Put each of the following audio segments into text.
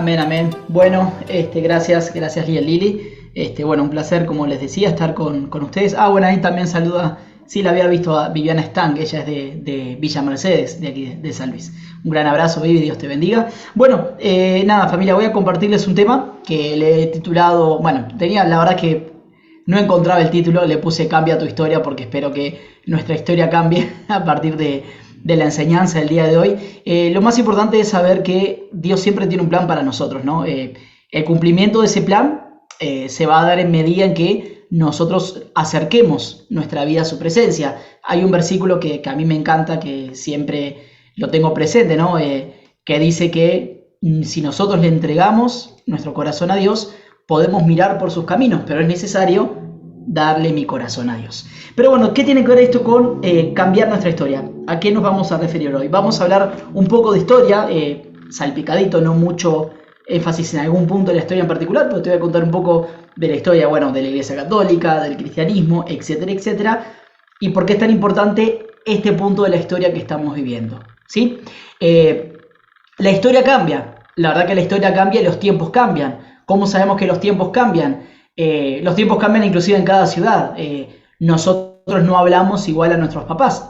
Amén, amén. Bueno, gracias Lili. Bueno, un placer, como les decía, estar con ustedes. Bueno, ahí también saluda, sí, la había visto a Viviana Stang, ella es de Villa Mercedes, de aquí de San Luis. Un gran abrazo, Vivi, Dios te bendiga. Bueno, nada, familia, voy a compartirles un tema que le he titulado, bueno, la verdad que no encontraba el título, le puse Cambia tu historia porque espero que nuestra historia cambie a partir de la enseñanza del día de hoy. Lo más importante es saber que Dios siempre tiene un plan para nosotros, ¿no? El cumplimiento de ese plan se va a dar en medida en que nosotros acerquemos nuestra vida a su presencia. Hay un versículo que a mí me encanta, que siempre lo tengo presente, ¿no? Que dice que si nosotros le entregamos nuestro corazón a Dios, podemos mirar por sus caminos, pero es necesario darle mi corazón a Dios. Pero bueno, ¿qué tiene que ver esto con cambiar nuestra historia? ¿A qué nos vamos a referir hoy? Vamos a hablar un poco de historia, salpicadito, no mucho énfasis en algún punto de la historia en particular, pero te voy a contar un poco de la historia, bueno, de la Iglesia Católica, del cristianismo, etcétera, etcétera, y por qué es tan importante este punto de la historia que estamos viviendo, ¿sí? La historia cambia, la verdad que la historia cambia y los tiempos cambian. ¿Cómo sabemos que los tiempos cambian? Los tiempos cambian inclusive en cada ciudad. Nosotros no hablamos igual a nuestros papás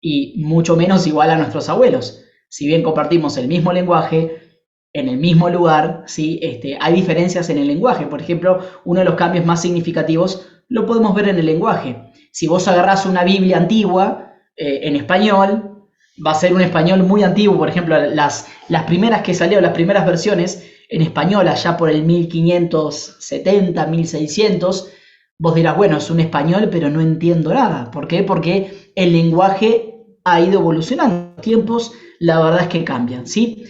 y mucho menos igual a nuestros abuelos. Si bien compartimos el mismo lenguaje, en el mismo lugar, ¿sí? Hay diferencias en el lenguaje. Por ejemplo, uno de los cambios más significativos lo podemos ver en el lenguaje. Si vos agarrás una Biblia antigua en español, va a ser un español muy antiguo. Por ejemplo, las primeras que salieron, las primeras versiones en español allá por el 1570, 1600, vos dirás, bueno, es un español, pero no entiendo nada. ¿Por qué? Porque el lenguaje ha ido evolucionando. Los tiempos, la verdad es que cambian, ¿sí?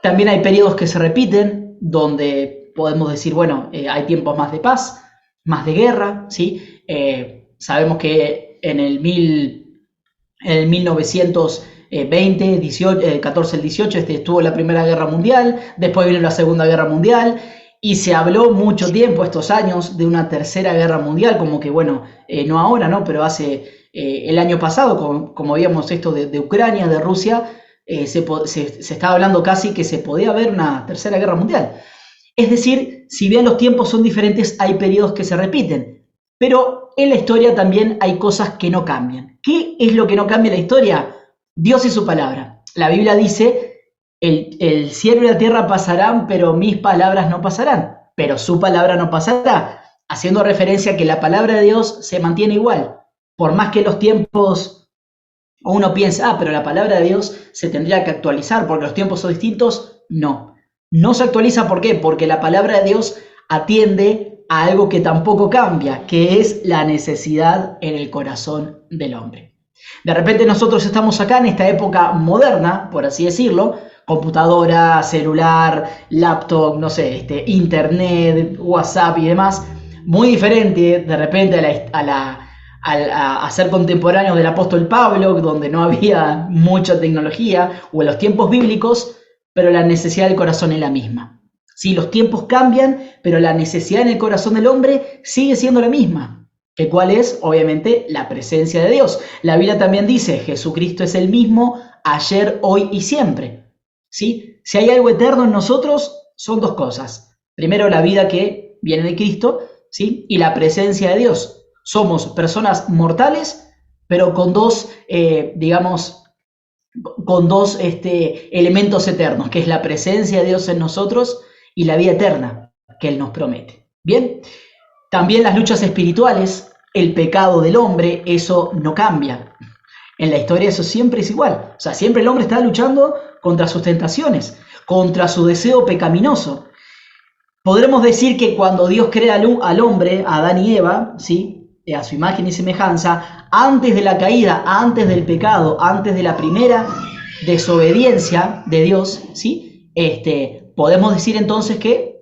También hay periodos que se repiten, donde podemos decir, bueno, hay tiempos más de paz, más de guerra, ¿sí? Sabemos que en el 1920, 18, 14 al 18, estuvo la Primera Guerra Mundial, después vino la Segunda Guerra Mundial, y se habló mucho tiempo, estos años, de una Tercera Guerra Mundial, como que, bueno, no ahora, ¿no? Pero hace el año pasado, como veíamos esto de Ucrania, de Rusia, se estaba hablando casi que se podía haber una Tercera Guerra Mundial. Es decir, si bien los tiempos son diferentes, hay periodos que se repiten, pero en la historia también hay cosas que no cambian. ¿Qué es lo que no cambia en la historia? Dios y su palabra. La Biblia dice, el cielo y la tierra pasarán, pero mis palabras no pasarán. Pero su palabra no pasará, haciendo referencia a que la palabra de Dios se mantiene igual. Por más que los tiempos, uno piensa, pero la palabra de Dios se tendría que actualizar porque los tiempos son distintos. No, no se actualiza. ¿Por qué? Porque la palabra de Dios atiende a algo que tampoco cambia, que es la necesidad en el corazón del hombre. De repente nosotros estamos acá en esta época moderna, por así decirlo, computadora, celular, laptop, no sé, internet, WhatsApp y demás, muy diferente de repente a ser contemporáneos del apóstol Pablo, donde no había mucha tecnología, o en los tiempos bíblicos, pero la necesidad del corazón es la misma. Sí, los tiempos cambian, pero la necesidad en el corazón del hombre sigue siendo la misma. ¿Que cuál es? Obviamente la presencia de Dios. La Biblia también dice, Jesucristo es el mismo ayer, hoy y siempre. ¿Sí? Si hay algo eterno en nosotros, son dos cosas. Primero, la vida que viene de Cristo, ¿sí? Y la presencia de Dios. Somos personas mortales, pero con dos, elementos eternos, que es la presencia de Dios en nosotros y la vida eterna que Él nos promete. ¿Bien? También las luchas espirituales, el pecado del hombre, eso no cambia. En la historia eso siempre es igual. O sea, siempre el hombre está luchando contra sus tentaciones, contra su deseo pecaminoso. Podremos decir que cuando Dios crea al hombre, a Adán y Eva, ¿sí? A su imagen y semejanza, antes de la caída, antes del pecado, antes de la primera desobediencia de Dios, ¿sí? Podemos decir entonces que,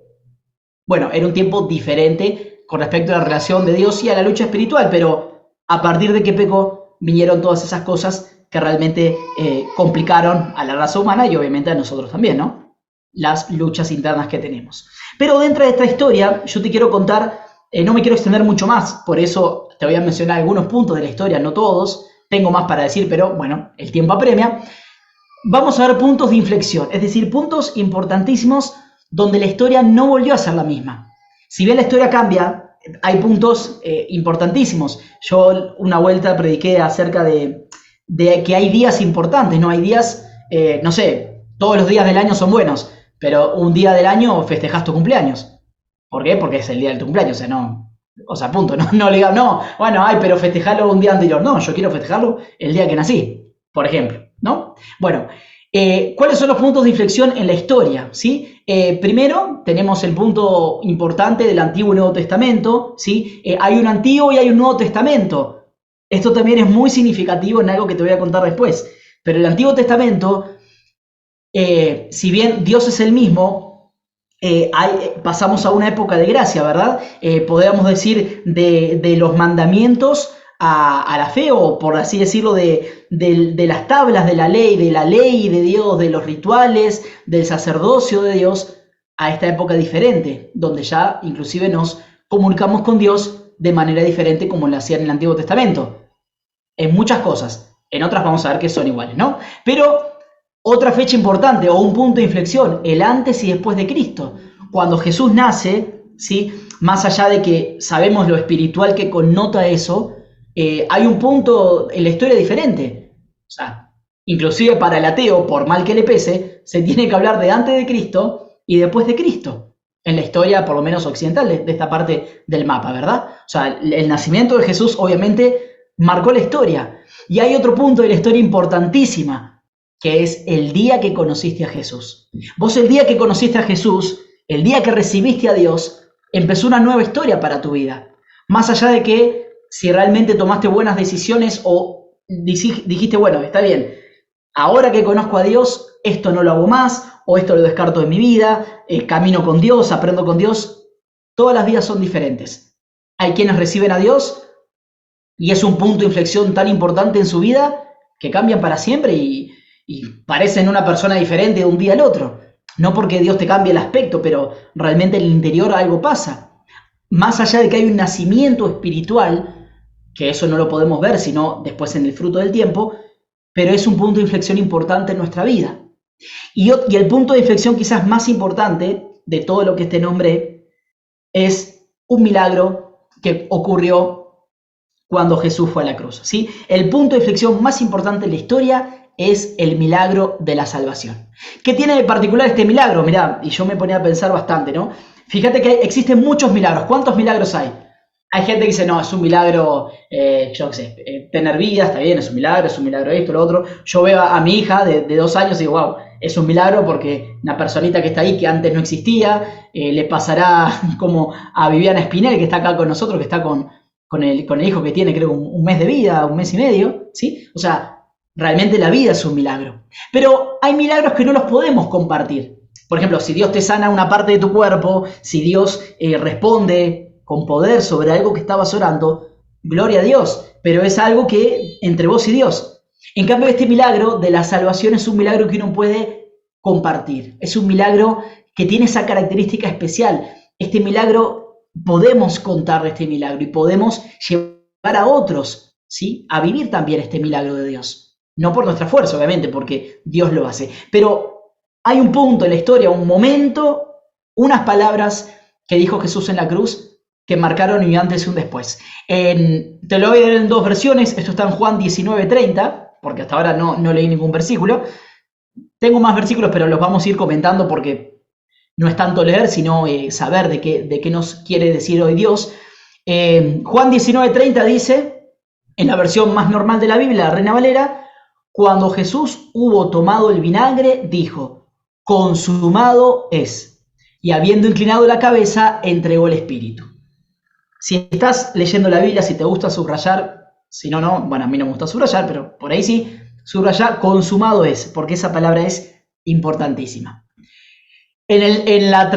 bueno, era un tiempo diferente con respecto a la relación de Dios y a la lucha espiritual, pero a partir de que pecó, vinieron todas esas cosas que realmente complicaron a la raza humana y obviamente a nosotros también, ¿no? Las luchas internas que tenemos. Pero dentro de esta historia, yo te quiero contar, no me quiero extender mucho más, por eso te voy a mencionar algunos puntos de la historia, no todos, tengo más para decir, pero bueno, el tiempo apremia. Vamos a ver puntos de inflexión, es decir, puntos importantísimos donde la historia no volvió a ser la misma. Si bien la historia cambia, hay puntos importantísimos. Yo una vuelta prediqué acerca de que hay días importantes, ¿no? Hay días, no sé, todos los días del año son buenos, pero un día del año festejas tu cumpleaños. ¿Por qué? Porque es el día de tu cumpleaños, o sea, punto, no le digan, no, bueno, pero festejarlo un día anterior. No, yo quiero festejarlo el día que nací, por ejemplo, ¿no? Bueno, ¿cuáles son los puntos de inflexión en la historia? ¿Sí? Primero, tenemos el punto importante del Antiguo y Nuevo Testamento, ¿sí? Hay un Antiguo y hay un Nuevo Testamento. Esto también es muy significativo en algo que te voy a contar después. Pero el Antiguo Testamento, si bien Dios es el mismo, pasamos a una época de gracia, ¿verdad? Podríamos decir de los mandamientos a la fe, o por así decirlo, de las tablas de la ley de Dios, de los rituales, del sacerdocio de Dios, a esta época diferente, donde ya inclusive nos comunicamos con Dios de manera diferente como lo hacían en el Antiguo Testamento. En muchas cosas, en otras vamos a ver que son iguales, ¿no? Pero otra fecha importante o un punto de inflexión, el antes y después de Cristo. Cuando Jesús nace, ¿sí? Más allá de que sabemos lo espiritual que connota eso, hay un punto en la historia diferente. O sea, inclusive para el ateo, por mal que le pese, se tiene que hablar de antes de Cristo y después de Cristo. En la historia, por lo menos occidental, de esta parte del mapa, ¿verdad? O sea, el nacimiento de Jesús obviamente marcó la historia. Y hay otro punto de la historia importantísima, que es el día que conociste a Jesús. Vos el día que conociste a Jesús, el día que recibiste a Dios, empezó una nueva historia para tu vida. Más allá de que si realmente tomaste buenas decisiones o dijiste, bueno, está bien, ahora que conozco a Dios, esto no lo hago más, o esto lo descarto de mi vida, camino con Dios, aprendo con Dios. Todas las vidas son diferentes. Hay quienes reciben a Dios y es un punto de inflexión tan importante en su vida que cambian para siempre y parecen una persona diferente de un día al otro. No porque Dios te cambie el aspecto, pero realmente en el interior algo pasa. Más allá de que hay un nacimiento espiritual, que eso no lo podemos ver sino después en el fruto del tiempo, pero es un punto de inflexión importante en nuestra vida. Y el punto de inflexión quizás más importante de todo lo que te nombré es un milagro que ocurrió cuando Jesús fue a la cruz, ¿sí? El punto de inflexión más importante en la historia es el milagro de la salvación. ¿Qué tiene de particular este milagro? Mirá, y yo me ponía a pensar bastante, ¿no? Fíjate que existen muchos milagros. ¿Cuántos milagros hay? Hay gente que dice, no, es un milagro, yo qué sé, tener vida, está bien, es un milagro esto, lo otro. Yo veo a mi hija de 2 años y digo, wow, es un milagro porque una personita que está ahí, que antes no existía, le pasará como a Viviana Espinel, que está acá con nosotros, que está con el hijo que tiene, creo, un mes de vida, un mes y medio, ¿sí? O sea, realmente la vida es un milagro. Pero hay milagros que no los podemos compartir. Por ejemplo, si Dios te sana una parte de tu cuerpo, si Dios responde con poder sobre algo que estabas orando, gloria a Dios, pero es algo que entre vos y Dios. En cambio, este milagro de la salvación es un milagro que uno puede compartir. Es un milagro que tiene esa característica especial. Este milagro, podemos contar de este milagro y podemos llevar a otros, ¿sí?, a vivir también este milagro de Dios. No por nuestra fuerza, obviamente, porque Dios lo hace. Pero hay un punto en la historia, un momento, unas palabras que dijo Jesús en la cruz que marcaron un antes y un después. Te lo voy a leer en 2 versiones. Esto está en Juan 19:30, porque hasta ahora no leí ningún versículo. Tengo más versículos, pero los vamos a ir comentando porque no es tanto leer, sino saber de qué nos quiere decir hoy Dios. Juan 19:30 dice, en la versión más normal de la Biblia, la Reina Valera, cuando Jesús hubo tomado el vinagre, dijo, consumado es. Y habiendo inclinado la cabeza, entregó el espíritu. Si estás leyendo la Biblia, si te gusta subrayar, si no, no, bueno, a mí no me gusta subrayar, pero por ahí sí, subrayar consumado es, porque esa palabra es importantísima. En la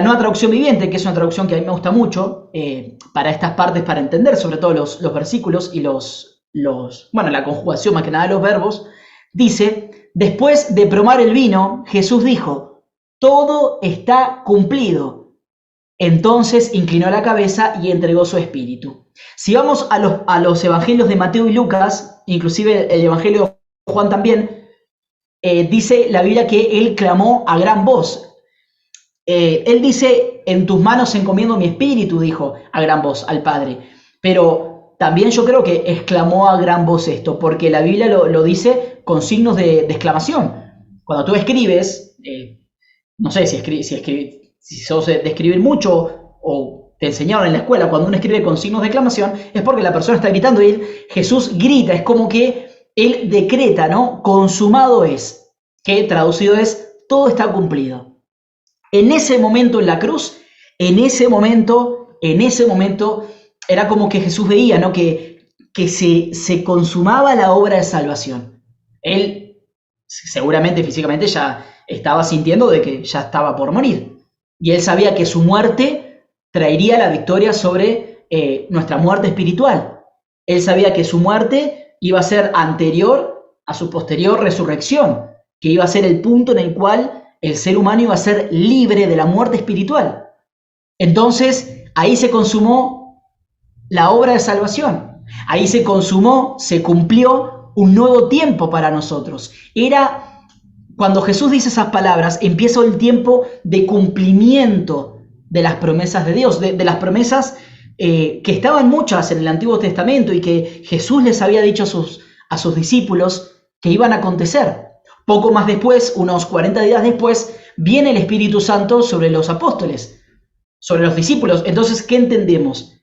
nueva traducción viviente, que es una traducción que a mí me gusta mucho, para estas partes, para entender sobre todo los versículos y la conjugación más que nada de los verbos, dice, después de probar el vino, Jesús dijo, todo está cumplido. Entonces inclinó la cabeza y entregó su espíritu. Si vamos a los evangelios de Mateo y Lucas, inclusive el evangelio de Juan también, dice la Biblia que él clamó a gran voz. Él dice, en tus manos encomiendo mi espíritu, dijo a gran voz al Padre. Pero también yo creo que exclamó a gran voz esto, porque la Biblia lo dice con signos de exclamación. Cuando tú escribes, no sé si sos de escribir mucho o te enseñaron en la escuela, cuando uno escribe con signos de exclamación, es porque la persona está gritando y Jesús grita, es como que él decreta, ¿no? Consumado es, que traducido es, todo está cumplido. En ese momento en la cruz, en ese momento, era como que Jesús veía, ¿no? Que se consumaba la obra de salvación. Él seguramente físicamente ya estaba sintiendo de que ya estaba por morir. Y él sabía que su muerte traería la victoria sobre nuestra muerte espiritual. Él sabía que su muerte iba a ser anterior a su posterior resurrección, que iba a ser el punto en el cual el ser humano iba a ser libre de la muerte espiritual. Entonces, ahí se consumó la obra de salvación. Ahí se consumó, se cumplió un nuevo tiempo para nosotros. Era, cuando Jesús dice esas palabras, empieza el tiempo de cumplimiento de las promesas de Dios, de las promesas que estaban muchas en el Antiguo Testamento y que Jesús les había dicho a sus discípulos que iban a acontecer. Poco más después, unos 40 días después, viene el Espíritu Santo sobre los apóstoles, sobre los discípulos. Entonces, ¿qué entendemos?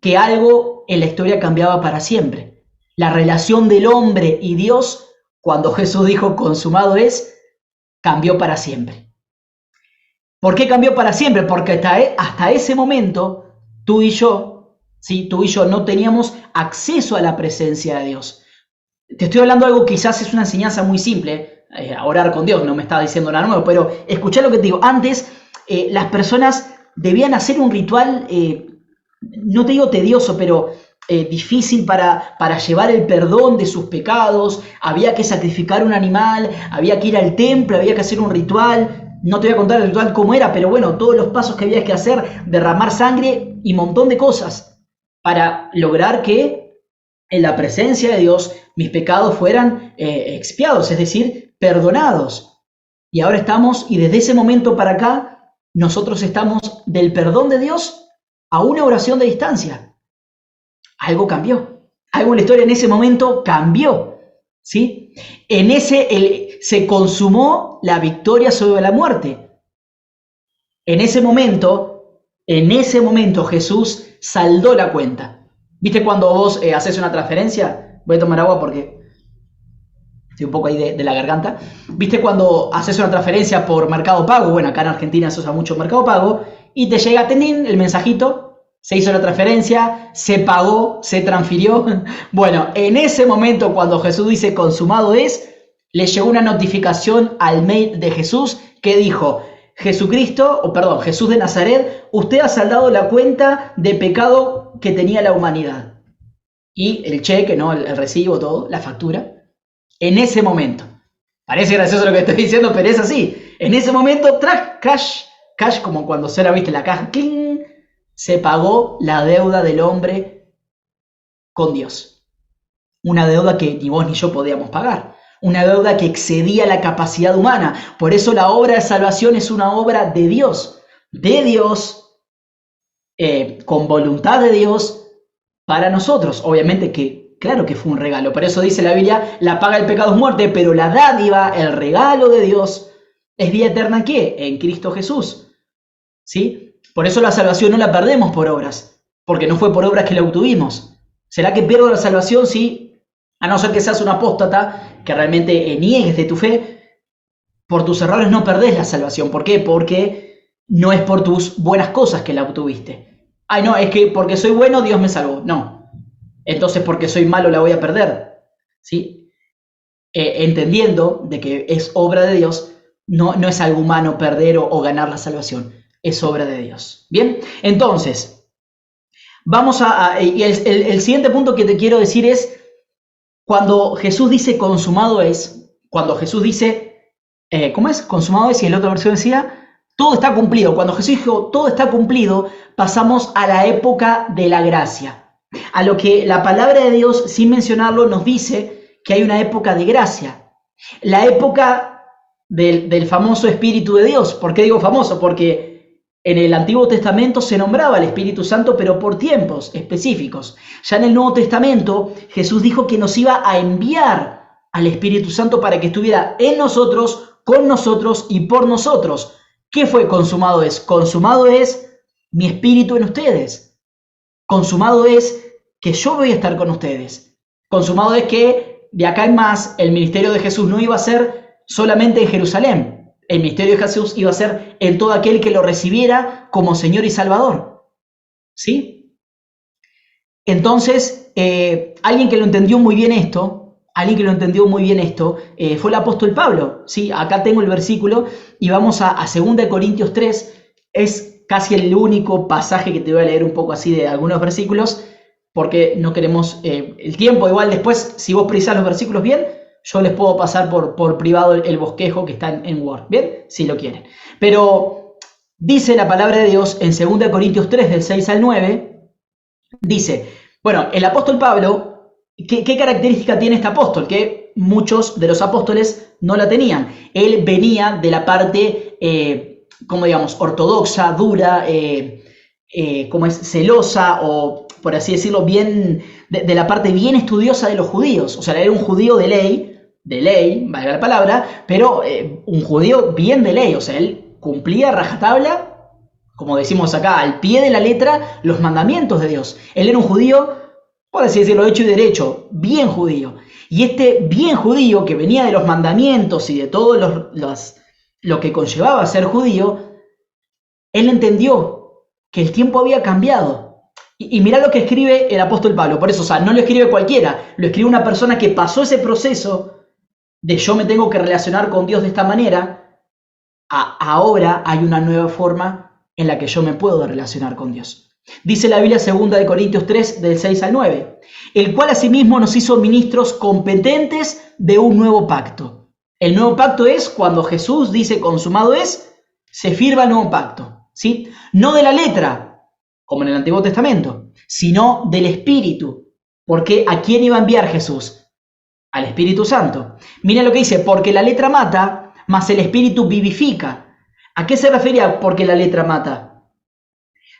Que algo en la historia cambiaba para siempre. La relación del hombre y Dios, cuando Jesús dijo consumado es, cambió para siempre. ¿Por qué cambió para siempre? Porque hasta ese momento, tú y yo no teníamos acceso a la presencia de Dios. Te estoy hablando de algo, quizás es una enseñanza muy simple, a orar con Dios, no me está diciendo nada nuevo, pero escuchá lo que te digo. Antes, las personas debían hacer un ritual, no te digo tedioso, pero difícil para llevar el perdón de sus pecados. Había que sacrificar un animal, había que ir al templo, había que hacer un ritual. No te voy a contar el ritual cómo era, pero bueno, todos los pasos que había que hacer, derramar sangre y un montón de cosas para lograr que en la presencia de Dios mis pecados fueran expiados, es decir, perdonados. Y ahora estamos, y desde ese momento para acá, nosotros estamos del perdón de Dios a una oración de distancia. Algo cambió. Algo en la historia en ese momento cambió. ¿Sí? Se consumó la victoria sobre la muerte. En ese momento Jesús saldó la cuenta. ¿Viste cuando vos haces una transferencia? Voy a tomar agua porque estoy un poco ahí de la garganta. ¿Viste cuando haces una transferencia por Mercado Pago? Bueno, acá en Argentina se usa mucho Mercado Pago. Y te llega el mensajito. Se hizo la transferencia, se pagó, se transfirió. Bueno, en ese momento cuando Jesús dice consumado es, le llegó una notificación al mail de Jesús que dijo, Jesús de Nazaret, usted ha saldado la cuenta de pecado que tenía la humanidad. Y el cheque, ¿no? El recibo, todo, la factura. En ese momento. Parece gracioso lo que estoy diciendo, pero es así. En ese momento, cash, como cuando suena, viste, la caja, ¡cling! Se pagó la deuda del hombre con Dios. Una deuda que ni vos ni yo podíamos pagar. Una deuda que excedía la capacidad humana. Por eso la obra de salvación es una obra de Dios. De Dios, con voluntad de Dios, para nosotros. Obviamente que, claro que fue un regalo. Por eso dice la Biblia, la paga del pecado es muerte, pero la dádiva, el regalo de Dios, es vida eterna, ¿en qué? En Cristo Jesús. ¿Sí? Por eso la salvación no la perdemos por obras, porque no fue por obras que la obtuvimos. ¿Será que pierdo la salvación? Sí, a no ser que seas un apóstata, que realmente niegues de tu fe. Por tus errores no perdés la salvación. ¿Por qué? Porque no es por tus buenas cosas que la obtuviste. Ay, no, es que porque soy bueno Dios me salvó. No. Entonces porque soy malo la voy a perder. ¿Sí? Entendiendo de que es obra de Dios, no es algo humano perder o ganar la salvación. Es obra de Dios. Bien, entonces, vamos y el siguiente punto que te quiero decir es, cuando Jesús dice consumado es, cuando Jesús dice, ¿cómo es? Consumado es, y en la otra versión decía, todo está cumplido. Cuando Jesús dijo, todo está cumplido, pasamos a la época de la gracia. A lo que la palabra de Dios, sin mencionarlo, nos dice que hay una época de gracia. La época del famoso Espíritu de Dios. ¿Por qué digo famoso? Porque en el Antiguo Testamento se nombraba al Espíritu Santo, pero por tiempos específicos. Ya en el Nuevo Testamento Jesús dijo que nos iba a enviar al Espíritu Santo para que estuviera en nosotros, con nosotros y por nosotros. ¿Qué fue consumado es? Consumado es mi Espíritu en ustedes. Consumado es que yo voy a estar con ustedes. Consumado es que de acá en más el ministerio de Jesús no iba a ser solamente en Jerusalén. El ministerio de Jesús iba a ser en todo aquel que lo recibiera como Señor y Salvador. ¿Sí? Entonces, alguien que lo entendió muy bien esto, fue el apóstol Pablo. ¿Sí? Acá tengo el versículo y vamos a 2 Corintios 3. Es casi el único pasaje que te voy a leer un poco así de algunos versículos, porque no queremos el tiempo. Igual después, si vos precisás los versículos bien, yo les puedo pasar por privado el bosquejo que está en Word, ¿bien? Si lo quieren. Pero dice la palabra de Dios en 2 Corintios 3, del 6 al 9, dice, bueno, el apóstol Pablo, ¿qué característica tiene este apóstol? Que muchos de los apóstoles no la tenían. Él venía de la parte, como digamos, ortodoxa, dura, como es celosa o, por así decirlo, bien de la parte bien estudiosa de los judíos. O sea, era un judío de ley, valga la palabra, pero un judío bien de ley. O sea, él cumplía rajatabla, como decimos acá, al pie de la letra, los mandamientos de Dios. Él era un judío, por así decirlo, hecho y derecho, bien judío. Y este bien judío que venía de los mandamientos y de todo lo que conllevaba ser judío, él entendió que el tiempo había cambiado. Y mirá lo que escribe el apóstol Pablo. Por eso, o sea, no lo escribe cualquiera, lo escribe una persona que pasó ese proceso de yo me tengo que relacionar con Dios de esta manera, ahora hay una nueva forma en la que yo me puedo relacionar con Dios. Dice la Biblia 2 Corintios 3, del 6 al 9, el cual asimismo nos hizo ministros competentes de un nuevo pacto. El nuevo pacto es cuando Jesús dice consumado es, se firma el nuevo pacto, ¿sí? No de la letra, como en el Antiguo Testamento, sino del Espíritu. Porque ¿a quién iba a enviar Jesús? Al Espíritu Santo. Miren lo que dice, porque la letra mata, mas el Espíritu vivifica. ¿A qué se refiere porque la letra mata?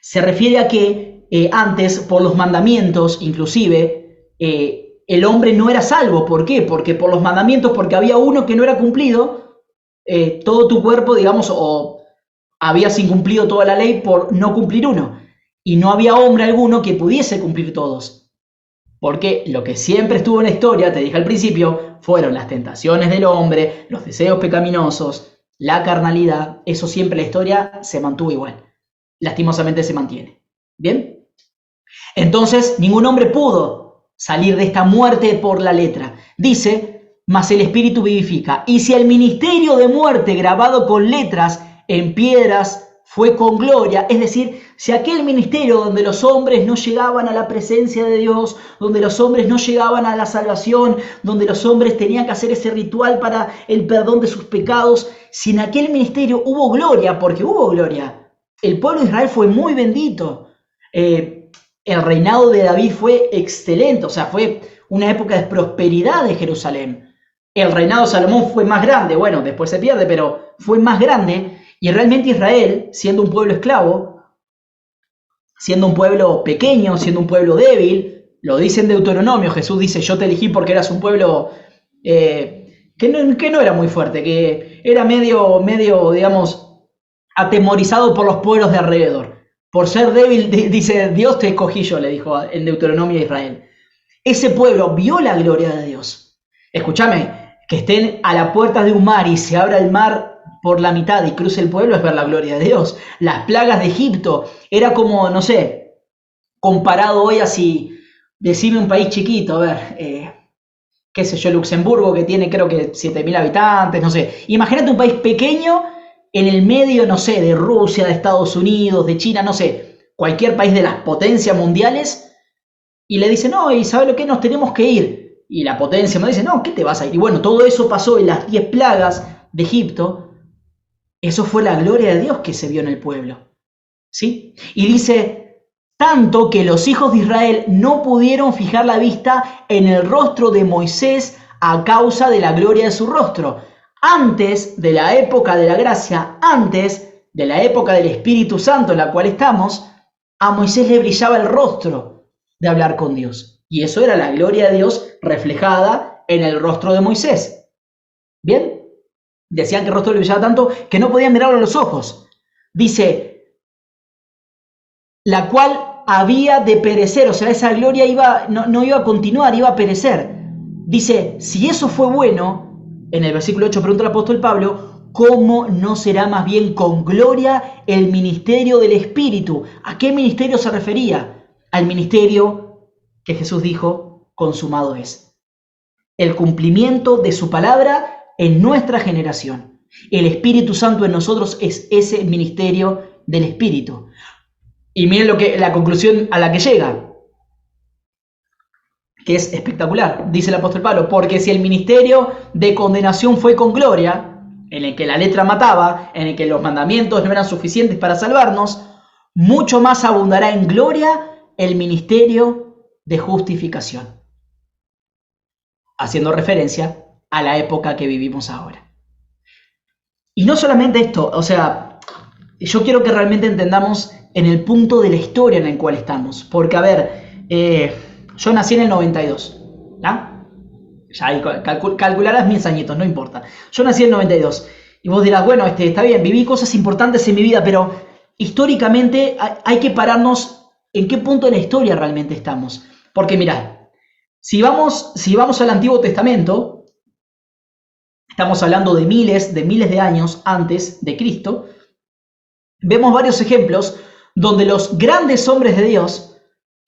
Se refiere a que antes, por los mandamientos, inclusive, el hombre no era salvo. ¿Por qué? Porque por los mandamientos, porque había uno que no era cumplido, todo tu cuerpo, digamos, o habías incumplido toda la ley por no cumplir uno. Y no había hombre alguno que pudiese cumplir todos. Porque lo que siempre estuvo en la historia, te dije al principio, fueron las tentaciones del hombre, los deseos pecaminosos, la carnalidad. Eso siempre en la historia se mantuvo igual. Lastimosamente se mantiene. ¿Bien? Entonces, ningún hombre pudo salir de esta muerte por la letra. Dice, mas el Espíritu vivifica. Y si el ministerio de muerte grabado con letras en piedras fue con gloria, es decir, si aquel ministerio donde los hombres no llegaban a la presencia de Dios, donde los hombres no llegaban a la salvación, donde los hombres tenían que hacer ese ritual para el perdón de sus pecados, si en aquel ministerio hubo gloria, porque hubo gloria, el pueblo de Israel fue muy bendito, el reinado de David fue excelente, o sea, fue una época de prosperidad de Jerusalén. El reinado de Salomón fue más grande, bueno, después se pierde, pero fue más grande. Y realmente Israel, siendo un pueblo esclavo, siendo un pueblo pequeño, siendo un pueblo débil, lo dice en Deuteronomio, Jesús dice, yo te elegí porque eras un pueblo que no era muy fuerte, que era medio, digamos, atemorizado por los pueblos de alrededor. Por ser débil, dice, Dios te escogí yo, le dijo en Deuteronomio a Israel. Ese pueblo vio la gloria de Dios. Escúchame, que estén a la puerta de un mar y se abra el mar por la mitad y cruce el pueblo es ver la gloria de Dios. Las plagas de Egipto era como, no sé, comparado hoy así, decime un país chiquito, a ver, qué sé yo, Luxemburgo, que tiene creo que 7.000 habitantes, no sé. Imagínate un país pequeño en el medio, no sé, de Rusia, de Estados Unidos, de China, no sé, cualquier país de las potencias mundiales, y le dice, no, ¿y sabe lo que? Nos tenemos que ir. Y la potencia me dice, no, ¿qué te vas a ir? Y bueno, todo eso pasó en las 10 plagas de Egipto. Eso fue la gloria de Dios que se vio en el pueblo, ¿sí? Y dice, tanto que los hijos de Israel no pudieron fijar la vista en el rostro de Moisés a causa de la gloria de su rostro. Antes de la época de la gracia, antes de la época del Espíritu Santo en la cual estamos, a Moisés le brillaba el rostro de hablar con Dios. Y eso era la gloria de Dios reflejada en el rostro de Moisés. ¿Bien? Decían que el rostro le brillaba tanto que no podían mirarlo a los ojos. Dice, la cual había de perecer, o sea, esa gloria no iba a continuar, iba a perecer. Dice, si eso fue bueno, en el versículo 8 pregunta el apóstol Pablo, ¿cómo no será más bien con gloria el ministerio del Espíritu? ¿A qué ministerio se refería? Al ministerio que Jesús dijo, consumado es. El cumplimiento de su palabra en nuestra generación. El Espíritu Santo en nosotros es ese ministerio del Espíritu. Y miren la conclusión a la que llega, que es espectacular, dice el apóstol Pablo, porque si el ministerio de condenación fue con gloria, en el que la letra mataba, en el que los mandamientos no eran suficientes para salvarnos, mucho más abundará en gloria el ministerio de justificación. Haciendo referencia a la época que vivimos ahora. Y no solamente esto, o sea, yo quiero que realmente entendamos en el punto de la historia en el cual estamos. Porque, a ver, yo nací en el 92, ¿ya? Ya ahí calcularás mis añitos, no importa. Yo nací en el 92. Y vos dirás, bueno, está bien, viví cosas importantes en mi vida, pero históricamente hay que pararnos en qué punto de la historia realmente estamos. Porque mirad, si vamos al Antiguo Testamento, estamos hablando de miles de años antes de Cristo, vemos varios ejemplos donde los grandes hombres de Dios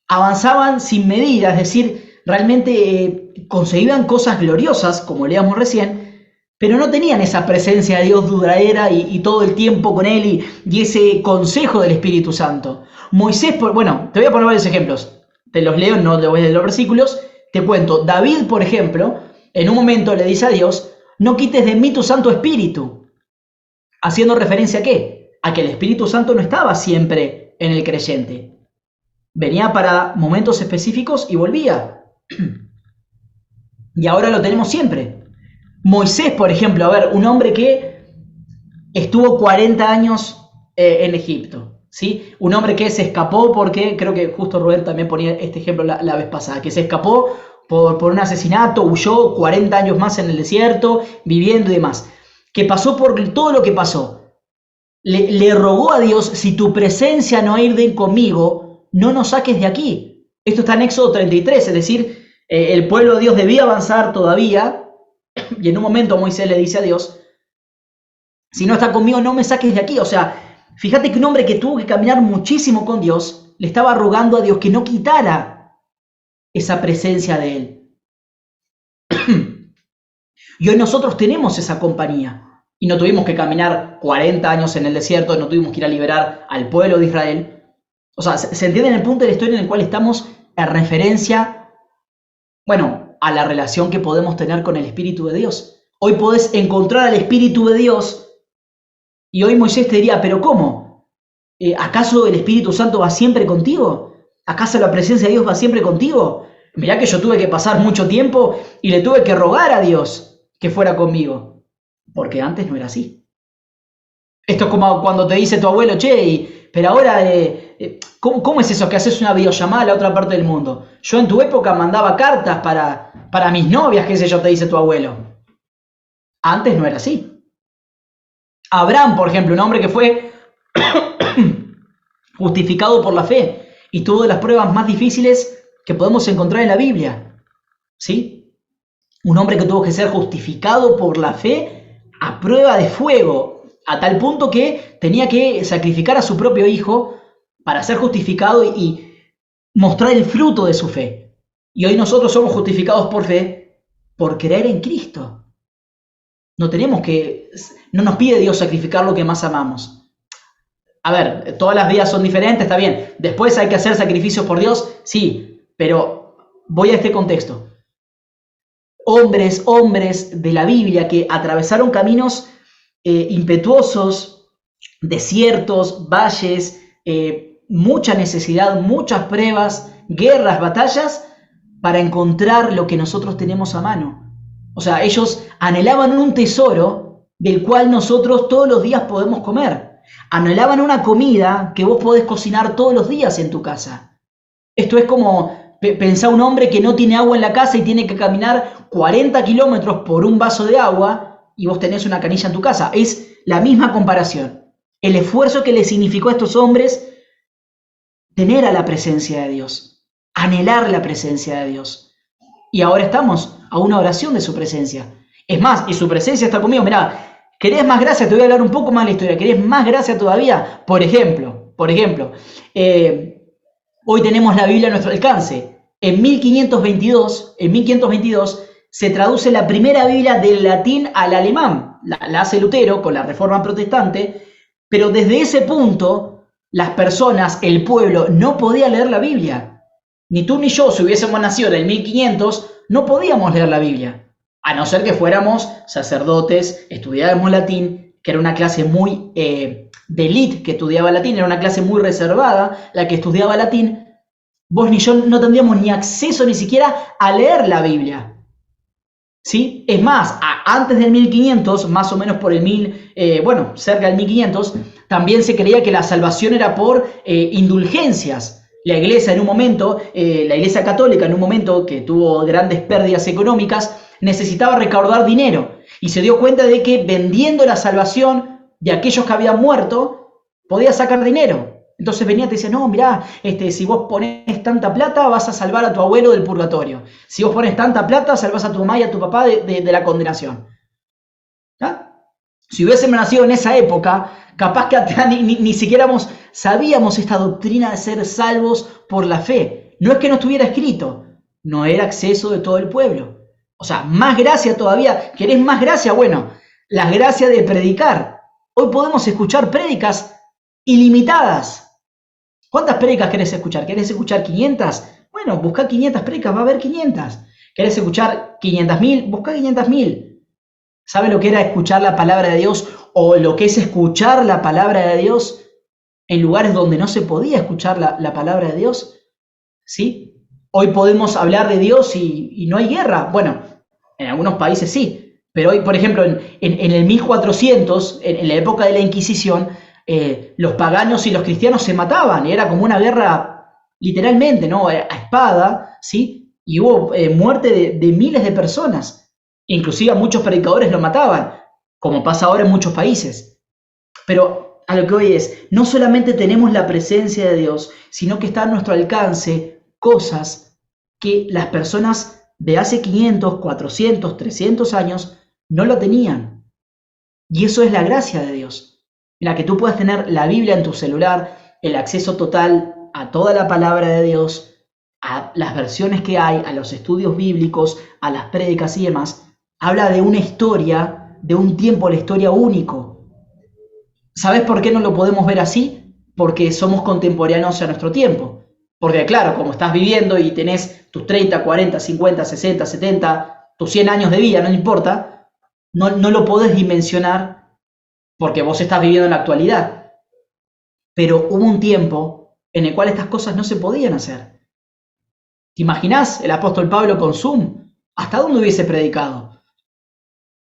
avanzaban sin medida, es decir, realmente conseguían cosas gloriosas, como leíamos recién, pero no tenían esa presencia de Dios duradera y todo el tiempo con Él y ese consejo del Espíritu Santo. Moisés, bueno, te voy a poner varios ejemplos, te los leo, no te voy a leer los versículos, te cuento. David, por ejemplo, en un momento le dice a Dios, no quites de mí tu Santo Espíritu, haciendo referencia a ¿qué? A que el Espíritu Santo no estaba siempre en el creyente. Venía para momentos específicos y volvía. Y ahora lo tenemos siempre. Moisés, por ejemplo, a ver, un hombre que estuvo 40 años en Egipto, ¿sí? Un hombre que se escapó porque, creo que justo Rubén también ponía este ejemplo la vez pasada, que se escapó por un asesinato, huyó 40 años más en el desierto, viviendo y demás. Que pasó por todo lo que pasó. Le rogó a Dios, si tu presencia no ha ido conmigo, no nos saques de aquí. Esto está en Éxodo 33, es decir, el pueblo de Dios debía avanzar todavía, y en un momento Moisés le dice a Dios, si no está conmigo, no me saques de aquí. O sea, fíjate que un hombre que tuvo que caminar muchísimo con Dios, le estaba rogando a Dios que no quitara esa presencia de Él. Y hoy nosotros tenemos esa compañía. Y no tuvimos que caminar 40 años en el desierto, no tuvimos que ir a liberar al pueblo de Israel. O sea, se entiende en el punto de la historia en el cual estamos en referencia, bueno, a la relación que podemos tener con el Espíritu de Dios. Hoy podés encontrar al Espíritu de Dios y hoy Moisés te diría, ¿pero cómo? ¿Acaso el Espíritu Santo va siempre contigo? ¿Acaso la presencia de Dios va siempre contigo? Mirá que yo tuve que pasar mucho tiempo y le tuve que rogar a Dios que fuera conmigo. Porque antes no era así. Esto es como cuando te dice tu abuelo, che, pero ahora, ¿cómo es eso que haces una videollamada a la otra parte del mundo? Yo en tu época mandaba cartas para mis novias, qué sé yo, te dice tu abuelo. Antes no era así. Abraham, por ejemplo, un hombre que fue justificado por la fe y tuvo de las pruebas más difíciles que podemos encontrar en la Biblia. ¿Sí? Un hombre que tuvo que ser justificado por la fe a prueba de fuego, a tal punto que tenía que sacrificar a su propio hijo para ser justificado y mostrar el fruto de su fe. Y hoy nosotros somos justificados por fe, por creer en Cristo. No nos pide Dios sacrificar lo que más amamos. A ver, todas las vidas son diferentes, está bien. Después hay que hacer sacrificios por Dios, sí, pero voy a este contexto. Hombres de la Biblia que atravesaron caminos impetuosos, desiertos, valles, mucha necesidad, muchas pruebas, guerras, batallas, para encontrar lo que nosotros tenemos a mano. O sea, ellos anhelaban un tesoro del cual nosotros todos los días podemos comer. Anhelaban una comida que vos podés cocinar todos los días en tu casa. Esto es como pensar un hombre que no tiene agua en la casa y tiene que caminar 40 kilómetros por un vaso de agua y vos tenés una canilla en tu casa. Es la misma comparación. El esfuerzo que le significó a estos hombres tener a la presencia de Dios, anhelar la presencia de Dios. Y ahora estamos a una oración de su presencia. Es más, y su presencia está conmigo. Mirá, ¿querés más gracia? Te voy a hablar un poco más de la historia. ¿Querés más gracia todavía? Por ejemplo, hoy tenemos la Biblia a nuestro alcance. En 1522 se traduce la primera Biblia del latín al alemán. La hace Lutero con la Reforma Protestante, pero desde ese punto las personas, el pueblo, no podía leer la Biblia. Ni tú ni yo, si hubiésemos nacido en el 1500, no podíamos leer la Biblia. A no ser que fuéramos sacerdotes, estudiáramos latín, que era una clase muy de élite que estudiaba latín, era una clase muy reservada la que estudiaba latín. Vos ni yo no tendríamos ni acceso ni siquiera a leer la Biblia. ¿Sí? Es más, antes del 1500, más o menos por el cerca del 1500, también se creía que la salvación era por indulgencias. La iglesia en un momento, la iglesia católica en un momento que tuvo grandes pérdidas económicas, necesitaba recaudar dinero y se dio cuenta de que vendiendo la salvación de aquellos que habían muerto, podía sacar dinero. Entonces venía y te decía, no, mirá, si vos pones tanta plata, vas a salvar a tu abuelo del purgatorio. Si vos pones tanta plata, salvás a tu mamá y a tu papá de la condenación. ¿Ah? Si hubiésemos nacido en esa época, capaz que ni siquiera sabíamos esta doctrina de ser salvos por la fe. No es que no estuviera escrito, no era acceso de todo el pueblo. O sea, más gracia todavía. ¿Querés más gracia? Bueno, la gracia de predicar. Hoy podemos escuchar prédicas ilimitadas. ¿Cuántas prédicas querés escuchar? ¿Querés escuchar 500? Bueno, buscá 500 prédicas, va a haber 500. ¿Querés escuchar 500.000? Buscá 500.000. ¿Sabe lo que era escuchar la palabra de Dios o lo que es escuchar la palabra de Dios en lugares donde no se podía escuchar la palabra de Dios? ¿Sí? Hoy podemos hablar de Dios y no hay guerra. Bueno, en algunos países sí, pero hoy, por ejemplo, en el 1400, en la época de la Inquisición, los paganos y los cristianos se mataban, era como una guerra literalmente, ¿no? A espada, ¿sí? Y hubo muerte de miles de personas, inclusive a muchos predicadores lo mataban, como pasa ahora en muchos países. Pero a lo que hoy es, no solamente tenemos la presencia de Dios, sino que está a nuestro alcance cosas que las personas de hace 500, 400, 300 años no lo tenían. Y eso es la gracia de Dios. Mira, que tú puedas tener la Biblia en tu celular, el acceso total a toda la palabra de Dios, a las versiones que hay, a los estudios bíblicos, a las prédicas y demás, habla de una historia, de un tiempo de la historia único. ¿Sabes por qué no lo podemos ver así? Porque somos contemporáneos a nuestro tiempo. Porque claro, como estás viviendo y tenés tus 30, 40, 50, 60, 70, tus 100 años de vida, no importa, no lo podés dimensionar porque vos estás viviendo en la actualidad. Pero hubo un tiempo en el cual estas cosas no se podían hacer. ¿Te imaginás el apóstol Pablo con Zoom? ¿Hasta dónde hubiese predicado?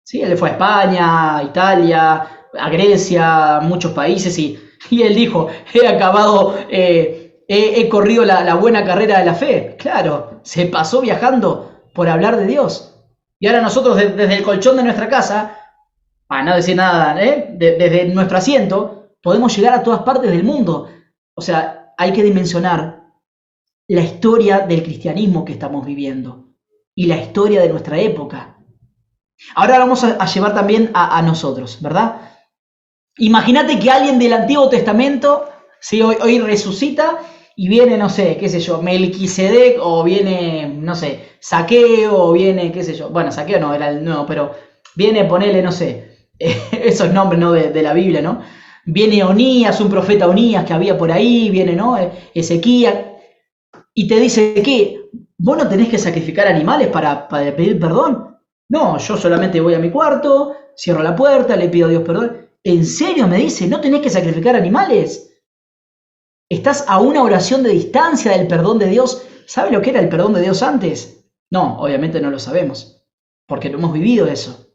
¿Sí? Él fue a España, a Italia, a Grecia, a muchos países y él dijo, he corrido la buena carrera de la fe. Claro, se pasó viajando por hablar de Dios. Y ahora nosotros desde el colchón de nuestra casa, para no decir nada, desde nuestro asiento, podemos llegar a todas partes del mundo. O sea, hay que dimensionar la historia del cristianismo que estamos viviendo y la historia de nuestra época. Ahora vamos a llevar también a nosotros, ¿verdad? Imagínate que alguien del Antiguo Testamento, ¿sí? hoy resucita y viene, no sé, qué sé yo, Melquisedec, o viene, no sé, Zaqueo, o viene, qué sé yo, bueno, Zaqueo no era el nuevo, pero viene, ponele, no sé, esos nombres, ¿no? de la Biblia, ¿no? Viene Onías, un profeta Onías que había por ahí, viene, ¿no? Ezequías, y te dice que vos no tenés que sacrificar animales para pedir perdón. No, yo solamente voy a mi cuarto, cierro la puerta, le pido a Dios perdón. ¿En serio me dice, no tenés que sacrificar animales? ¿Estás a una oración de distancia del perdón de Dios? ¿Sabe lo que era el perdón de Dios antes? No, obviamente no lo sabemos, porque no hemos vivido eso.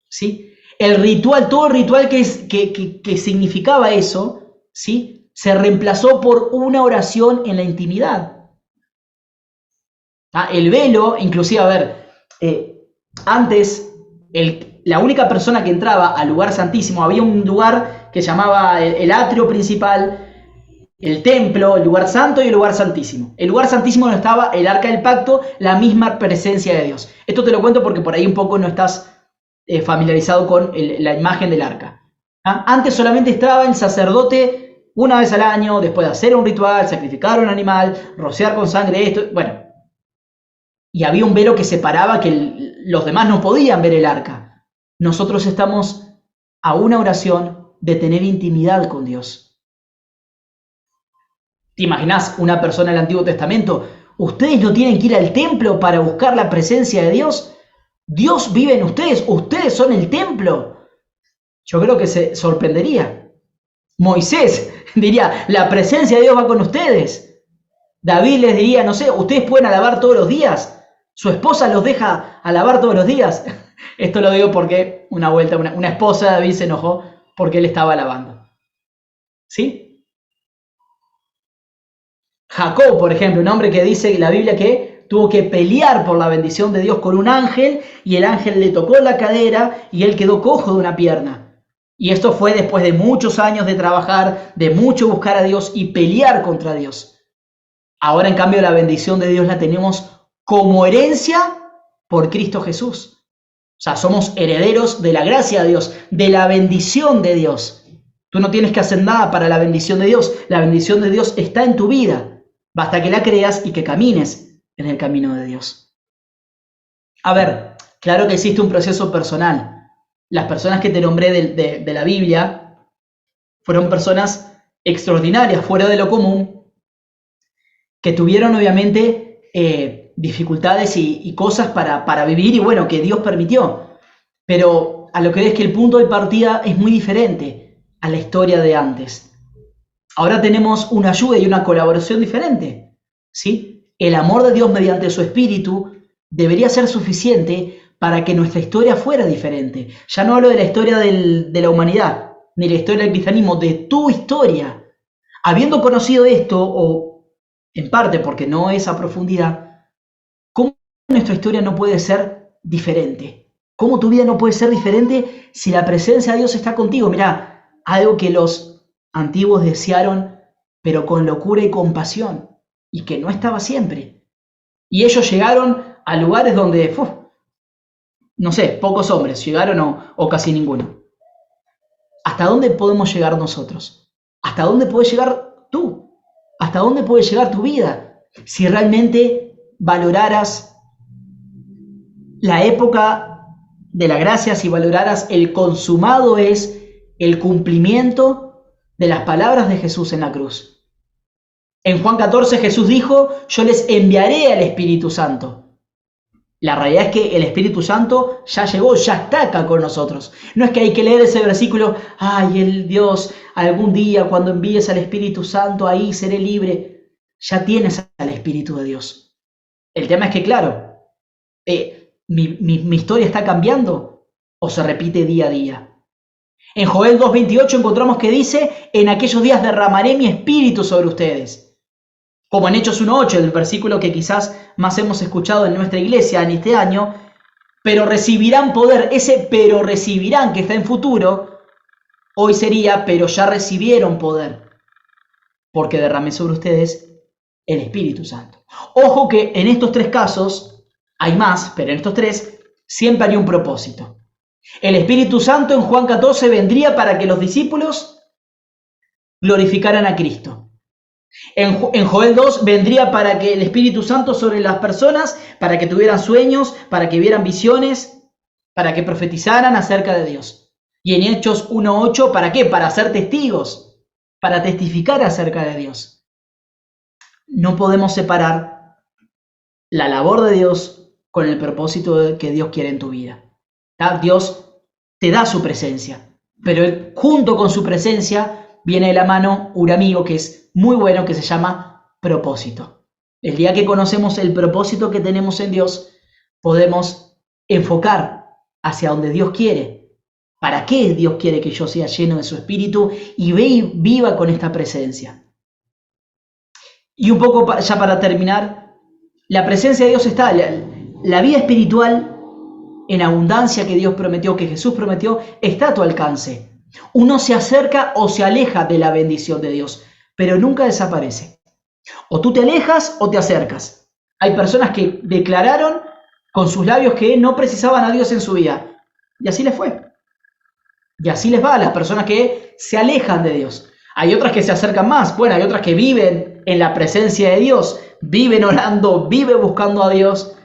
¿Sí? El ritual, todo el ritual que significaba eso, ¿sí? Se reemplazó por una oración en la intimidad. El velo, inclusive, a ver, antes la única persona que entraba al lugar santísimo, había un lugar que llamaba el atrio principal, el templo, el lugar santo y el lugar santísimo. El lugar santísimo donde estaba el arca del pacto, la misma presencia de Dios. Esto te lo cuento porque por ahí un poco no estás familiarizado con la imagen del arca. Antes solamente estaba el sacerdote una vez al año, después de hacer un ritual, sacrificar un animal, rociar con sangre esto, bueno. Y había un velo que separaba que los demás no podían ver el arca. Nosotros estamos a una oración de tener intimidad con Dios. ¿Te imaginás una persona del Antiguo Testamento? ¿Ustedes no tienen que ir al templo para buscar la presencia de Dios? Dios vive en ustedes, ustedes son el templo. Yo creo que se sorprendería. Moisés diría, la presencia de Dios va con ustedes. David les diría, no sé, ustedes pueden alabar todos los días. Su esposa los deja alabar todos los días. Esto lo digo porque una vuelta, una esposa de David se enojó porque él estaba alabando. ¿Sí? Jacob, por ejemplo, un hombre que dice en la Biblia que tuvo que pelear por la bendición de Dios con un ángel y el ángel le tocó la cadera y él quedó cojo de una pierna. Y esto fue después de muchos años de trabajar, de mucho buscar a Dios y pelear contra Dios. Ahora, en cambio, la bendición de Dios la tenemos como herencia por Cristo Jesús. O sea, somos herederos de la gracia de Dios, de la bendición de Dios. Tú no tienes que hacer nada para la bendición de Dios. La bendición de Dios está en tu vida. Basta que la creas y que camines en el camino de Dios. A ver, claro que existe un proceso personal. Las personas que te nombré de la Biblia fueron personas extraordinarias, fuera de lo común, que tuvieron obviamente dificultades y cosas para vivir y bueno, que Dios permitió. Pero a lo que ves que el punto de partida es muy diferente a la historia de antes. Ahora tenemos una ayuda y una colaboración diferente, ¿sí? El amor de Dios mediante su Espíritu debería ser suficiente para que nuestra historia fuera diferente. Ya no hablo de la historia de la humanidad, ni la historia del cristianismo, de tu historia. Habiendo conocido esto, o en parte porque no es a profundidad, ¿cómo nuestra historia no puede ser diferente? ¿Cómo tu vida no puede ser diferente si la presencia de Dios está contigo? Mirá, algo que los antiguos desearon, pero con locura y compasión, y que no estaba siempre. Y ellos llegaron a lugares donde, no sé, pocos hombres llegaron o casi ninguno. ¿Hasta dónde podemos llegar nosotros? ¿Hasta dónde puedes llegar tú? ¿Hasta dónde puede llegar tu vida? Si realmente valoraras la época de la gracia, si valoraras el consumado es el cumplimiento de las palabras de Jesús en la cruz. En Juan 14 Jesús dijo, yo les enviaré al Espíritu Santo. La realidad es que el Espíritu Santo ya llegó, ya está acá con nosotros. No es que hay que leer ese versículo, ay, el Dios, algún día cuando envíes al Espíritu Santo, ahí seré libre. Ya tienes al Espíritu de Dios. El tema es que, claro, mi historia está cambiando o se repite día a día. En Joel 2:28 encontramos que dice, en aquellos días derramaré mi espíritu sobre ustedes. Como en Hechos 1:8, el versículo que quizás más hemos escuchado en nuestra iglesia en este año, pero recibirán poder, ese pero recibirán que está en futuro, hoy sería, pero ya recibieron poder, porque derramé sobre ustedes el Espíritu Santo. Ojo que en estos tres casos, hay más, pero en estos tres siempre hay un propósito. El Espíritu Santo en Juan 14 vendría para que los discípulos glorificaran a Cristo. En Joel 2 vendría para que el Espíritu Santo sobre las personas, para que tuvieran sueños, para que vieran visiones, para que profetizaran acerca de Dios. Y en Hechos 1:8, ¿para qué? Para ser testigos, para testificar acerca de Dios. No podemos separar la labor de Dios con el propósito que Dios quiere en tu vida. Dios te da su presencia, pero junto con su presencia viene de la mano un amigo que es muy bueno, que se llama propósito. El día que conocemos el propósito que tenemos en Dios, podemos enfocar hacia donde Dios quiere ¿Para qué Dios quiere que yo sea lleno de su Espíritu y viva con esta presencia? Y un poco ya para terminar, la presencia de Dios está, la vida espiritual en abundancia que Dios prometió, que Jesús prometió, está a tu alcance. Uno se acerca o se aleja de la bendición de Dios, pero nunca desaparece. O tú te alejas o te acercas. Hay personas que declararon con sus labios que no precisaban a Dios en su vida. Y así les fue. Y así les va a las personas que se alejan de Dios. Hay otras que se acercan más. Bueno, hay otras que viven en la presencia de Dios. Viven orando, viven buscando a Dios.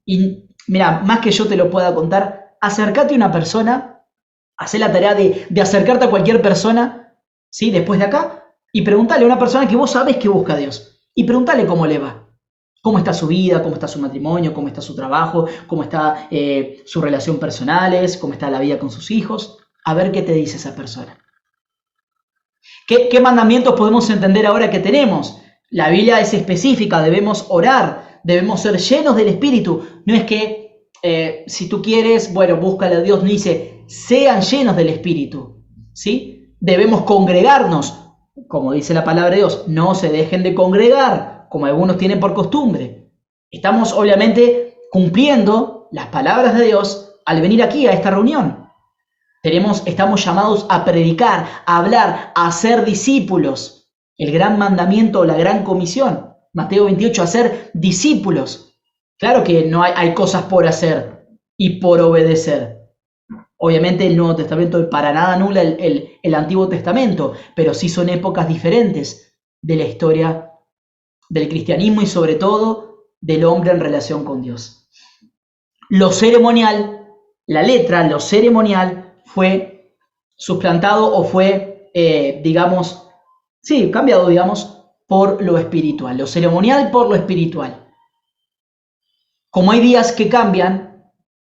Y mira, más que yo te lo pueda contar, acércate a una persona, haz la tarea de acercarte a cualquier persona, ¿sí? Después de acá, y preguntale a una persona que vos sabés que busca a Dios. Y preguntale cómo le va. Cómo está su vida, cómo está su matrimonio, cómo está su trabajo, cómo está su relación personales, cómo está la vida con sus hijos. A ver qué te dice esa persona. ¿Qué mandamientos podemos entender ahora que tenemos? La Biblia es específica, debemos orar, debemos ser llenos del Espíritu. No es que si tú quieres, bueno, búscale a Dios, no dice, sean llenos del Espíritu, ¿sí? Debemos congregarnos, como dice la palabra de Dios, no se dejen de congregar, como algunos tienen por costumbre. Estamos obviamente cumpliendo las palabras de Dios al venir aquí a esta reunión. Estamos llamados a predicar, a hablar, a ser discípulos. El gran mandamiento, la gran comisión, Mateo 28, a ser discípulos. Claro que no hay cosas por hacer y por obedecer. Obviamente el Nuevo Testamento para nada anula el Antiguo Testamento, pero sí son épocas diferentes de la historia del cristianismo y sobre todo del hombre en relación con Dios. Lo ceremonial, la letra, lo ceremonial fue suplantado o fue, cambiado, por lo espiritual. Lo ceremonial por lo espiritual. Como hay días que cambian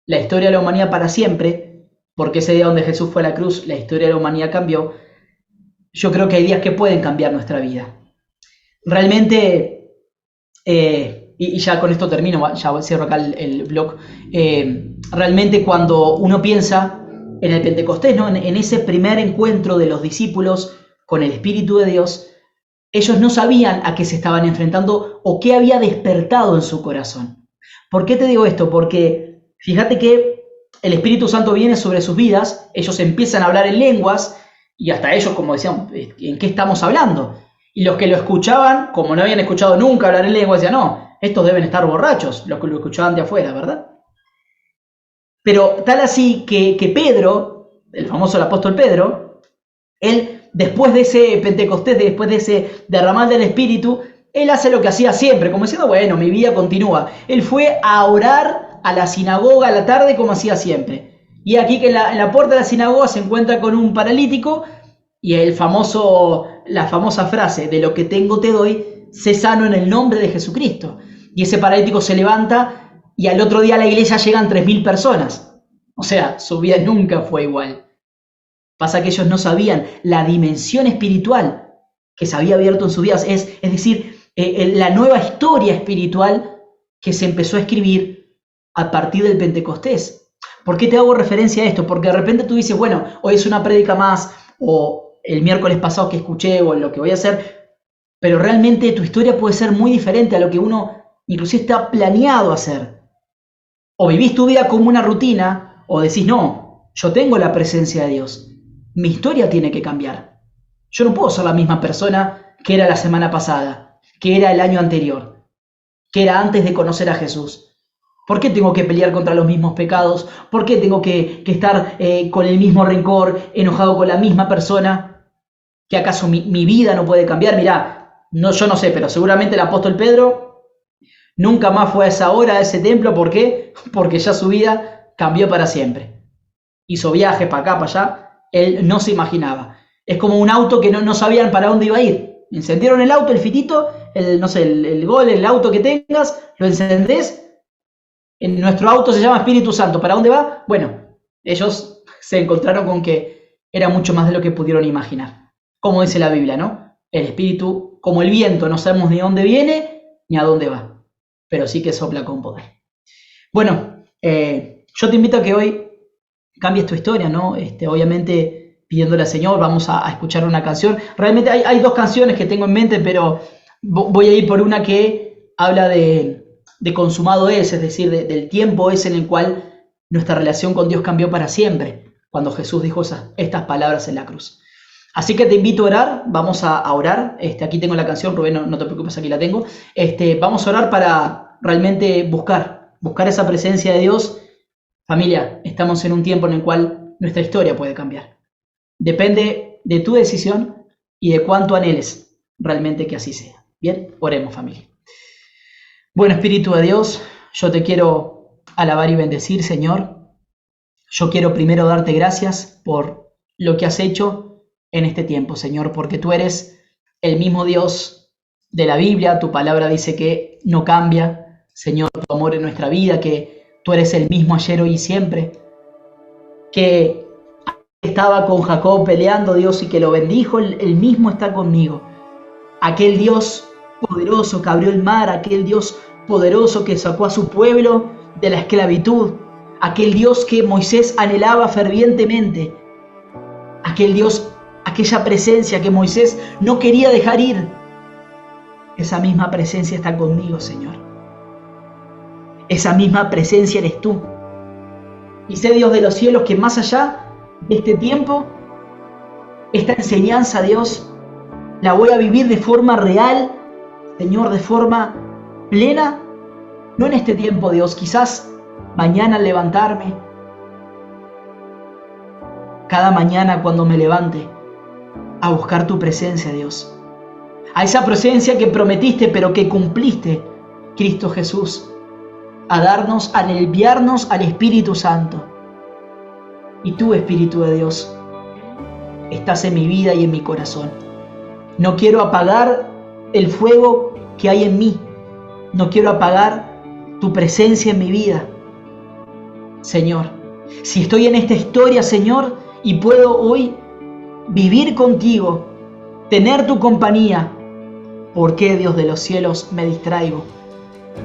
la historia de la humanidad para siempre, porque ese día donde Jesús fue a la cruz, la historia de la humanidad cambió, yo creo que hay días que pueden cambiar nuestra vida. Realmente, y ya con esto termino, ya cierro acá el blog, realmente cuando uno piensa en el Pentecostés, ¿no? En ese primer encuentro de los discípulos con el Espíritu de Dios, ellos no sabían a qué se estaban enfrentando o qué había despertado en su corazón. ¿Por qué te digo esto? Porque fíjate que el Espíritu Santo viene sobre sus vidas, ellos empiezan a hablar en lenguas y hasta ellos, como decían, ¿en qué estamos hablando? Y los que lo escuchaban, como no habían escuchado nunca hablar en lengua, decían, no, estos deben estar borrachos, los que lo escuchaban de afuera, ¿verdad? Pero tal así que Pedro, el famoso apóstol Pedro, él, después de ese Pentecostés, después de ese derramar del Espíritu, él hace lo que hacía siempre, como diciendo, bueno, mi vida continúa. Él fue a orar a la sinagoga a la tarde como hacía siempre. Y aquí que en la puerta de la sinagoga se encuentra con un paralítico y la famosa frase, de lo que tengo te doy, sé sano en el nombre de Jesucristo. Y ese paralítico se levanta y al otro día a la iglesia llegan 3.000 personas. O sea, su vida nunca fue igual. Pasa que ellos no sabían la dimensión espiritual que se había abierto en sus vidas, es decir, la nueva historia espiritual que se empezó a escribir a partir del Pentecostés. ¿Por qué te hago referencia a esto? Porque de repente tú dices, bueno, hoy es una prédica más, o el miércoles pasado que escuché, o lo que voy a hacer, pero realmente tu historia puede ser muy diferente a lo que uno inclusive está planeado hacer. O vivís tu vida como una rutina, o decís, no, yo tengo la presencia de Dios. Mi historia tiene que cambiar. Yo no puedo ser la misma persona que era la semana pasada, que era el año anterior, que era antes de conocer a Jesús. ¿Por qué tengo que pelear contra los mismos pecados? ¿Por qué tengo que estar con el mismo rencor, enojado con la misma persona? ¿Que acaso mi vida no puede cambiar? Mirá, yo no sé, pero seguramente el apóstol Pedro nunca más fue a esa hora, a ese templo. ¿Por qué? Porque ya su vida cambió para siempre. Hizo viajes para acá, para allá. Él no se imaginaba. Es como un auto que no sabían para dónde iba a ir. Encendieron el auto, el fitito, el Gol, el auto que tengas, lo encendés. En nuestro auto se llama Espíritu Santo. ¿Para dónde va? Bueno, ellos se encontraron con que era mucho más de lo que pudieron imaginar. Como dice la Biblia, ¿no? El Espíritu, como el viento, no sabemos ni dónde viene ni a dónde va, pero sí que sopla con poder. Bueno, yo te invito a que hoy cambies tu historia, ¿no? Obviamente pidiéndole al Señor, vamos a escuchar una canción. Realmente hay dos canciones que tengo en mente, pero voy a ir por una que habla de consumado es decir, del tiempo ese en el cual nuestra relación con Dios cambió para siempre, cuando Jesús dijo estas palabras en la cruz. Así que te invito a orar, vamos a orar. Aquí tengo la canción, Rubén, no te preocupes, aquí la tengo. Vamos a orar para realmente buscar esa presencia de Dios. Familia, estamos en un tiempo en el cual nuestra historia puede cambiar. Depende de tu decisión y de cuánto anheles realmente que así sea. Bien, oremos, familia. Bueno, Espíritu de Dios, yo te quiero alabar y bendecir, Señor. Yo quiero primero darte gracias por lo que has hecho en este tiempo, Señor, porque tú eres el mismo Dios de la Biblia. Tu palabra dice que no cambia, Señor, tu amor en nuestra vida, que tú eres el mismo ayer, hoy y siempre, que estaba con Jacob peleando, Dios, y que lo bendijo, el mismo está conmigo. Aquel Dios poderoso que abrió el mar, aquel Dios poderoso que sacó a su pueblo de la esclavitud, aquel Dios que Moisés anhelaba fervientemente, aquel Dios, aquella presencia que Moisés no quería dejar ir, esa misma presencia está conmigo, Señor. Esa misma presencia eres tú. Y sé, Dios de los cielos, que más allá de este tiempo, esta enseñanza, Dios, la voy a vivir de forma real, Señor, de forma plena, no en este tiempo, Dios, quizás mañana al levantarme, cada mañana cuando me levante, a buscar tu presencia, Dios. A esa presencia que prometiste, pero que cumpliste, Cristo Jesús, a darnos, a enviarnos al Espíritu Santo. Y tú, Espíritu de Dios, estás en mi vida y en mi corazón. No quiero apagar el fuego que hay en mí. No quiero apagar tu presencia en mi vida. Señor, si estoy en esta historia, Señor, y puedo hoy vivir contigo, tener tu compañía, ¿por qué, Dios de los cielos, me distraigo?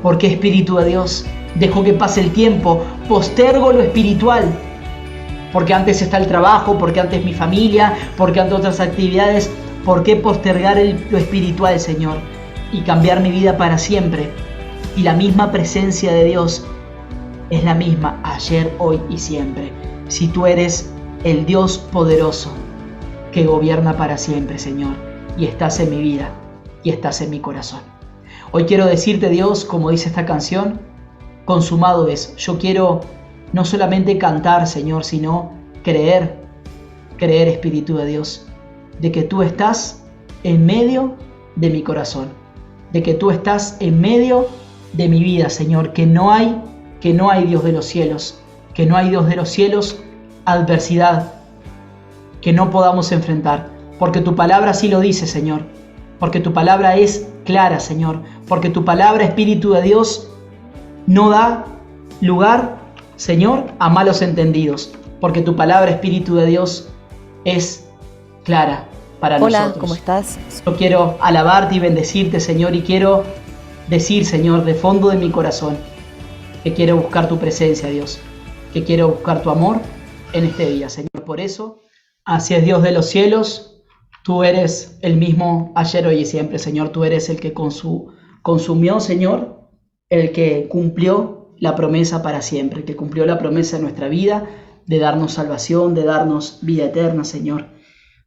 ¿Por qué, Espíritu de Dios, dejo que pase el tiempo? Postergo lo espiritual. Porque antes está el trabajo, porque antes mi familia, porque antes otras actividades. ¿Por qué postergar lo espiritual, Señor? Y cambiar mi vida para siempre. Y la misma presencia de Dios es la misma ayer, hoy y siempre. Si tú eres el Dios poderoso que gobierna para siempre, Señor, y estás en mi vida y estás en mi corazón. Hoy quiero decirte, Dios, como dice esta canción, consumado es. Yo quiero no solamente cantar, Señor, sino creer, Espíritu de Dios, de que tú estás en medio de mi corazón, de que tú estás en medio de mi vida, Señor, que no hay Dios de los cielos, que no hay Dios de los cielos, adversidad que no podamos enfrentar, porque tu palabra sí lo dice, Señor, porque tu palabra es clara, Señor, porque tu palabra, Espíritu de Dios, no da lugar, Señor, a malos entendidos, porque tu palabra, Espíritu de Dios, es clara para nosotros. Hola, ¿cómo estás? Yo quiero alabarte y bendecirte, Señor, y quiero decir, Señor, de fondo de mi corazón, que quiero buscar tu presencia, Dios, que quiero buscar tu amor en este día, Señor. Por eso, así es, Dios de los cielos, tú eres el mismo ayer, hoy y siempre, Señor. Tú eres el que consumió, Señor, el que cumplió la promesa para siempre, el que cumplió la promesa en nuestra vida de darnos salvación, de darnos vida eterna, Señor.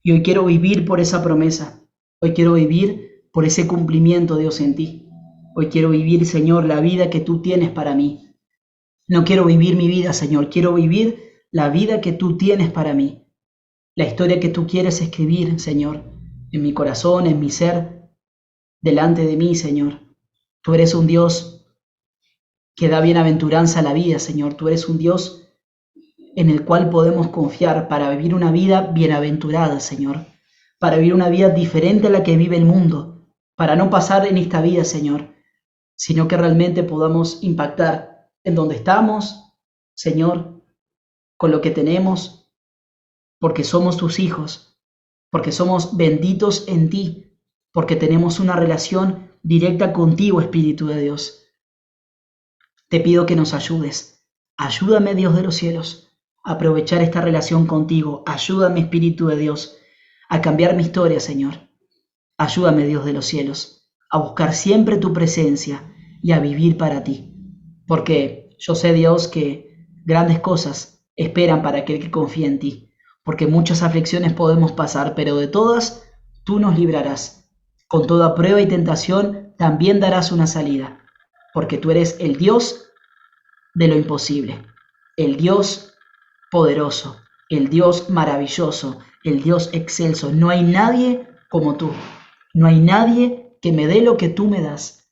Y hoy quiero vivir por esa promesa. Hoy quiero vivir por ese cumplimiento, Dios, en ti. Hoy quiero vivir, Señor, la vida que tú tienes para mí. No quiero vivir mi vida, Señor. Quiero vivir la vida que tú tienes para mí. La historia que tú quieres escribir, Señor, en mi corazón, en mi ser, delante de mí, Señor. Tú eres un Dios que da bienaventuranza a la vida, Señor. Tú eres un Dios en el cual podemos confiar para vivir una vida bienaventurada, Señor. Para vivir una vida diferente a la que vive el mundo. Para no pasar en esta vida, Señor, sino que realmente podamos impactar en donde estamos, Señor, con lo que tenemos, porque somos tus hijos, porque somos benditos en ti, porque tenemos una relación directa contigo, Espíritu de Dios. Te pido que nos ayudes. Ayúdame, Dios de los cielos, aprovechar esta relación contigo. Ayúdame, Espíritu de Dios, a cambiar mi historia, Señor. Ayúdame, Dios de los cielos, a buscar siempre tu presencia y a vivir para ti. Porque yo sé, Dios, que grandes cosas esperan para aquel que confía en ti. Porque muchas aflicciones podemos pasar, pero de todas tú nos librarás. Con toda prueba y tentación también darás una salida. Porque tú eres el Dios de lo imposible, el Dios poderoso, el Dios maravilloso, el Dios excelso. No hay nadie como tú. No hay nadie que me dé lo que tú me das.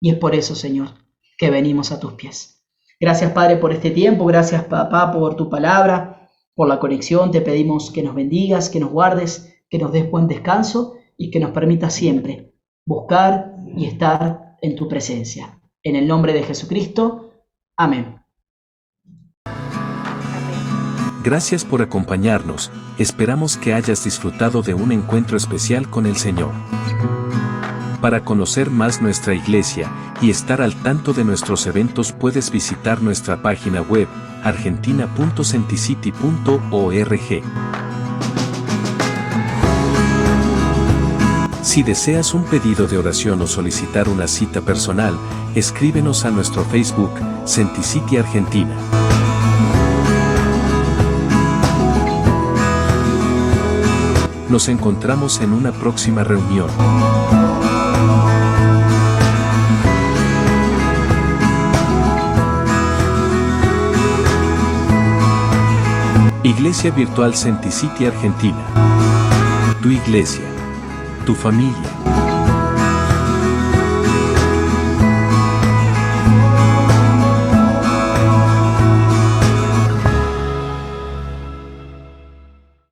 Y es por eso, Señor, que venimos a tus pies. Gracias, Padre, por este tiempo. Gracias, Papá, por tu palabra, por la conexión. Te pedimos que nos bendigas, que nos guardes, que nos des buen descanso y que nos permitas siempre buscar y estar en tu presencia. En el nombre de Jesucristo. Amén. Gracias por acompañarnos. Esperamos que hayas disfrutado de un encuentro especial con el Señor. Para conocer más nuestra iglesia y estar al tanto de nuestros eventos, puedes visitar nuestra página web argentina.senticity.org. Si deseas un pedido de oración o solicitar una cita personal, escríbenos a nuestro Facebook, Senticity Argentina. Nos encontramos en una próxima reunión. Iglesia Virtual Senticity Argentina. Tu iglesia. Tu familia.